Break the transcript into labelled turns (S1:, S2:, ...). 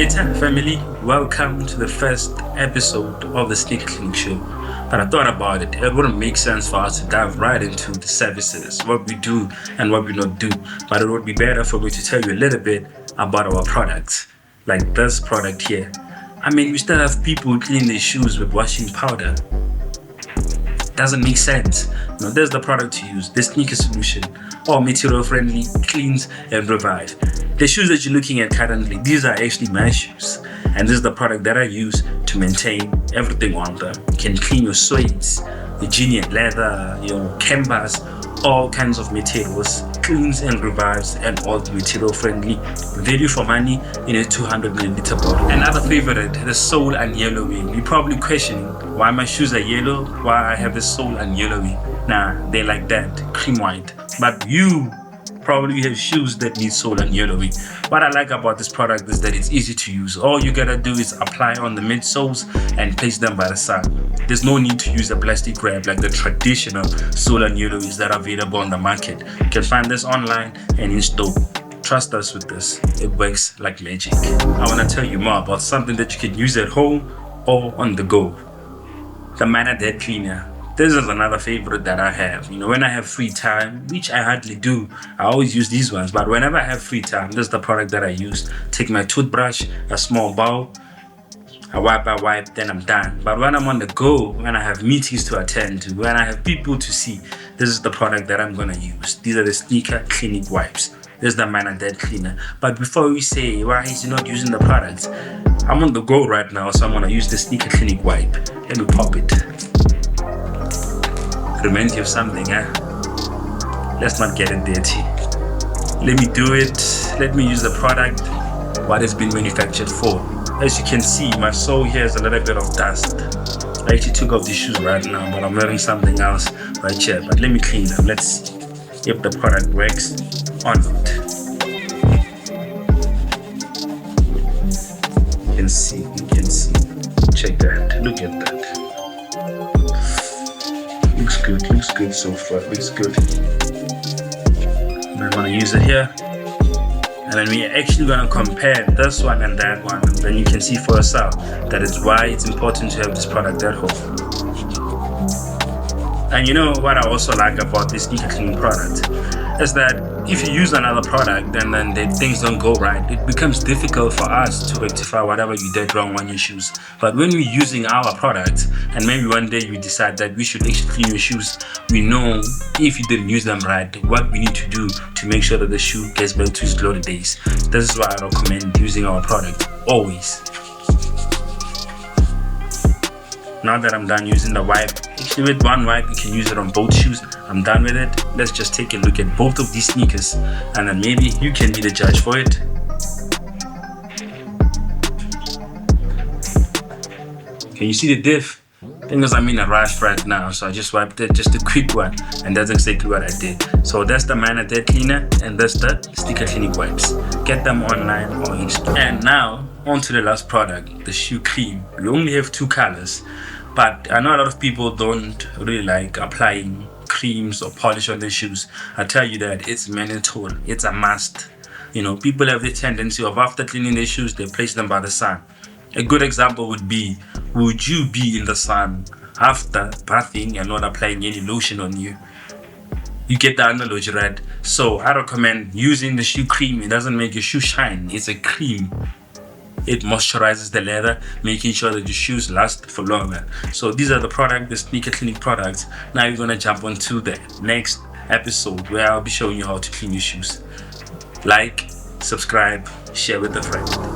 S1: later, family. Welcome to the first episode of the Sneaker Cleanic show. But I thought about it. It wouldn't make sense for us to dive right into the services, what we do and what we not do. But it would be better for me to tell you a little bit about our products, like this product here. I mean, we still have people cleaning their shoes with washing powder. Doesn't make sense. Now, there's the product to use, the sneaker solution, all material friendly, cleans and revive. The shoes that you're looking at currently, these are actually my shoes, and this is the product that I use to maintain everything on them. You can clean your suedes, the genuine leather, your canvas, all kinds of materials, cleans and revives, and all material friendly. Value for money in a 200 milliliter bottle. Another favorite, the Soul Unyellowing. You're probably questioning why my shoes are yellow, why I have the Soul Unyellowing. Nah, they like that, cream white. But you probably have shoes that need Soul Unyellowing. What I like about this product is that it's easy to use. All you gotta do is apply on the midsoles and place them by the sun. There's no need to use a plastic wrap like the traditional Soul Unyellowings that are available on the market. You can find this online and in store. Trust us with this, it works like magic. I wanna tell you more about something that you can use at home or on the go. The Minor Dead Cleaner. This is another favorite that I have. When I have free time, which I hardly do, I always use these ones. But whenever I have free time, this is the product that I use. Take my toothbrush, a small bowl, I wipe, then I'm done. But when I'm on the go, when I have meetings to attend to, when I have people to see, this is the product that I'm gonna use. These are the Sneaker Cleanic wipes. This is the Minor Dead Cleaner. But before we say, why is he not using the products? I'm on the go right now, so I'm gonna use the Sneaker Cleanic wipe. Let me pop it. Reminds you of something, Let's not get it dirty. Let me do it. Let me use the product, what it's been manufactured for. As you can see, my sole here has a little bit of dust. I actually took off these shoes right now, but I'm wearing something else right here. But let me clean them. Let's see if the product works or not. You can see. Check that. Look at that. Looks good so far, looks good. I'm gonna use it here. And then we're actually gonna compare this one and that one. And then you can see for yourself that is why it's important to have this product at home. And you know what I also like about this Sneaker Cleaning product is that if you use another product and then things don't go right, it becomes difficult for us to rectify whatever you did wrong on your shoes. But when we're using our product and maybe one day you decide that we should actually clean your shoes, we know if you didn't use them right, what we need to do to make sure that the shoe gets back to its glory days. This is why I recommend using our product always. Now that I'm done using the wipe, actually with one wipe you can use it on both shoes. I'm done with it. Let's just take a look at both of these sneakers and then maybe you can be the judge for it. Can you see the diff? Because I'm in a rush right now, so I just wiped it, just a quick one, and that's exactly what I did. So that's the Minor Dead Cleaner and that's the Sneaker Cleanic wipes. Get them online or in store. And now on to the last product, the shoe cream. We only have two colors, but I know a lot of people don't really like applying creams or polish on their shoes. I tell you that it's mandatory, it's a must. People have the tendency of after cleaning their shoes, they place them by the sun. A good example would be, would you be in the sun after bathing and not applying any lotion on you? You get the analogy, right? So I recommend using the shoe cream. It doesn't make your shoe shine, it's a cream. It moisturizes the leather, making sure that your shoes last for longer. So these are the Sneaker Cleanic products. Now we're gonna jump on to the next episode where I'll be showing you how to clean your shoes. Like, subscribe, share with a friend.